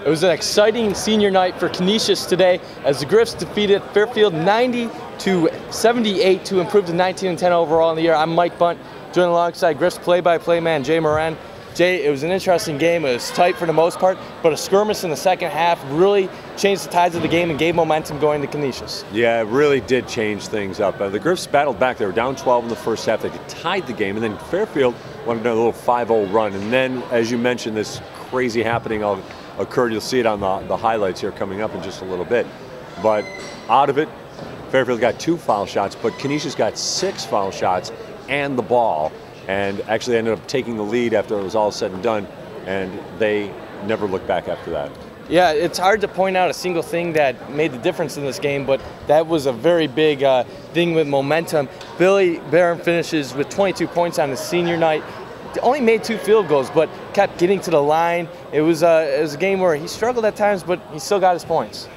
It was an exciting senior night for Canisius today as the Griffs defeated Fairfield 90-78 to improve to 19-10 overall in the year. I'm Mike Bunt, joined alongside Griffs play-by-play man Jay Moran. Jay, it was an interesting game. It was tight for the most part, but a skirmish in the second half really changed the tides of the game and gave momentum going to Canisius. Yeah, it really did change things up. The Griffs battled back. They were down 12 in the first half. They tied the game, and then Fairfield wanted a little 5-0 run. And then, as you mentioned, this crazy happening occurred. You'll see it on the highlights here coming up in just a little bit. But out of it, Fairfield got 2 foul shots, but Canisius got 6 foul shots and the ball, and actually ended up taking the lead after it was all said and done, and they never looked back after that. Yeah, it's hard to point out a single thing that made the difference in this game, but that was a very big thing with momentum. Billy Barron finishes with 22 points on his senior night. Only made 2 field goals, but kept getting to the line. It was a game where he struggled at times, but he still got his points.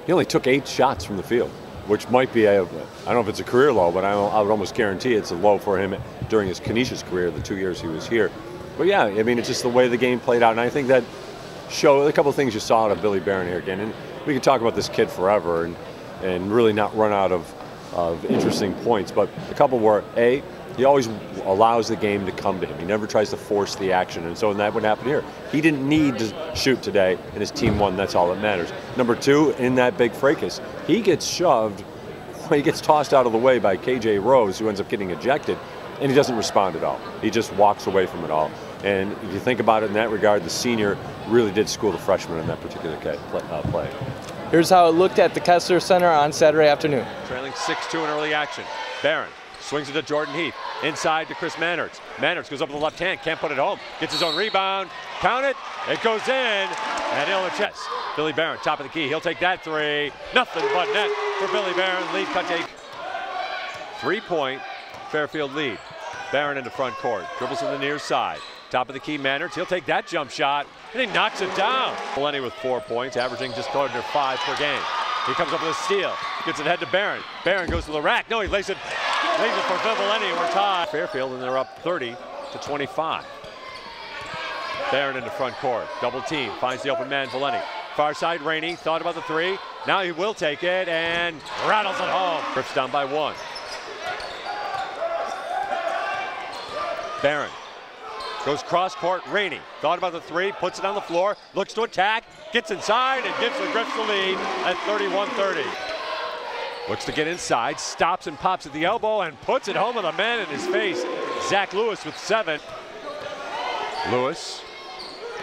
He only took 8 shots from the field, which might be I don't know if it's a career low, but I would almost guarantee it's a low for him during his Canisius career, the 2 years he was here. But yeah, I mean, it's just the way the game played out, and I think that showed a couple of things you saw out of Billy Barron here again. And we could talk about this kid forever and really not run out of interesting points, but a couple were, A, he always allows the game to come to him. He never tries to force the action, and so that would happen here. He didn't need to shoot today, and his team won. That's all that matters. Number 2, in that big fracas, he gets shoved, he gets tossed out of the way by KJ Rose, who ends up getting ejected, and he doesn't respond at all. He just walks away from it all. And if you think about it in that regard, the senior really did school the freshman in that particular play. Here's how it looked at the Kessler Center on Saturday afternoon. Trailing 6-2 in early action. Barron swings it to Jordan Heath. Inside to Chris Mannertz. Mannertz goes up with the left hand, can't put it home. Gets his own rebound. Count it. It goes in. And in the chest. Billy Barron, top of the key. He'll take that 3. Nothing but net for Billy Barron. Lead cut to 3-point Fairfield lead. Barron into front court. Dribbles to the near side. Top of the key, Mannertz. He'll take that jump shot. And he knocks it down. Lenny with 4 points, averaging just under 5 per game. He comes up with a steal. Gets it ahead to Barron. Barron goes to the rack. No, he lays it for Lenny. We're tied. Fairfield, and they're up 30-25. Barron into front court. Double team. Finds the open man, Lenny. Far side, Rainey. Thought about the 3. Now he will take it and rattles it home. Griffs down by 1. Barron goes cross court. Rainey thought about the 3, puts it on the floor, looks to attack, gets inside, and gives the Griffs the lead at 31-30. Looks to get inside, stops and pops at the elbow, and puts it home with a man in his face. Zach Lewis with 7. Lewis,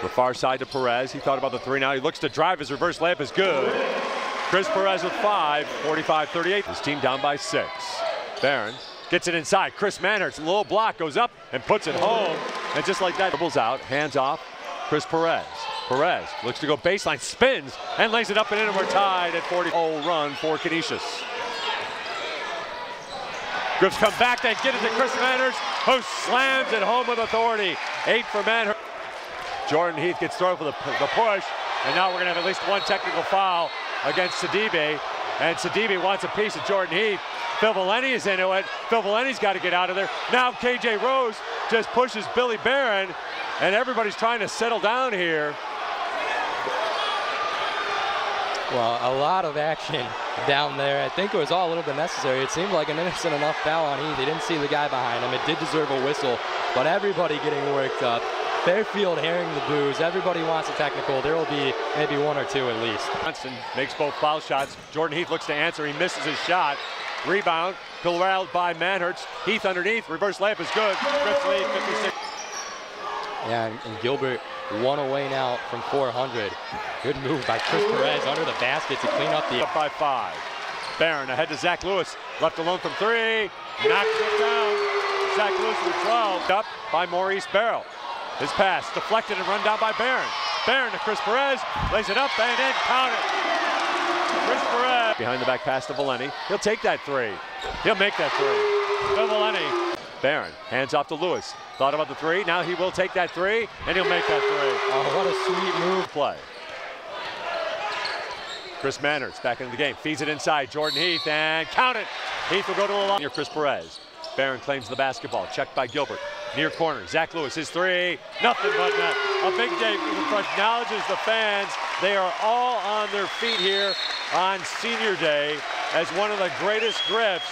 the far side to Perez. He thought about the 3. Now he looks to drive. His reverse layup is good. Chris Perez with 5, 45-38. His team down by 6. Barron gets it inside. Chris Mannertz, a little block, goes up and puts it home. And just like that, dribbles out, hands off, Chris Perez. Perez looks to go baseline, spins, and lays it up and in, and we're tied at 40-0 run for Canisius. Griffs come back, they get it to Chris Mannertz, who slams it home with authority. 8 for Mannertz. Jordan Heath gets thrown for the push, and now we're going to have at least 1 technical foul against Sidibe. And Sidibe wants a piece of Jordan Heath. Phil Valeni is into it. Phil Valeni's got to get out of there. Now KJ Rose just pushes Billy Barron, and everybody's trying to settle down here. Well, a lot of action down there. I think it was all a little bit necessary. It seemed like an innocent enough foul on Heath. He didn't see the guy behind him. It did deserve a whistle, but everybody getting worked up. Fairfield hearing the boos. Everybody wants a technical. There will be maybe 1 or 2 at least. Johnson makes both foul shots. Jordan Heath looks to answer. He misses his shot. Rebound, corralled by Mannertz. Heath underneath. Reverse layup is good. Griffs lead 56. Yeah, and Gilbert 1 away now from 400. Good move by Chris Perez under the basket to clean up the... Up by 5. Barron ahead to Zach Lewis. Left alone from 3. Knocks it down. Zach Lewis with 12. Up by Maurice Barrow. His pass deflected and run down by Barron. Barron to Chris Perez. Lays it up and in. Count it. Chris Perez. Behind the back pass to Valeni. He'll take that 3. He'll make that 3. To Valeni. Barron hands off to Lewis. Thought about the 3. Now he will take that 3, and he'll make that 3. Oh, what a sweet move. Play. Chris Mannertz back into the game. Feeds it inside. Jordan Heath, and count it. Heath will go to the line. Here, Chris Perez. Barron claims the basketball. Checked by Gilbert. Near corner, Zach Lewis, his three, nothing but net. A big day for the front, acknowledges the fans. They are all on their feet here on senior day as one of the greatest Griffs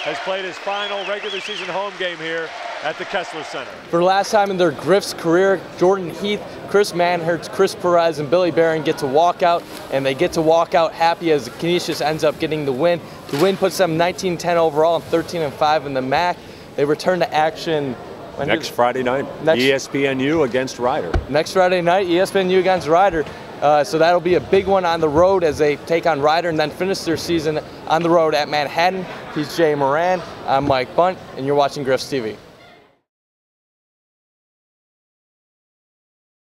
has played his final regular season home game here at the Kessler Center. For the last time in their Griffs career, Jordan Heath, Chris Manhertz, Chris Perez, and Billy Barron get to walk out, and they get to walk out happy as Canisius ends up getting the win. The win puts them 19-10 overall and 13-5 in the MAC. They return to action next Friday night, ESPNU against Rider. Next Friday night, ESPNU against Rider. So that'll be a big one on the road as they take on Rider and then finish their season on the road at Manhattan. He's Jay Moran, I'm Mike Bunt, and you're watching Griffs TV.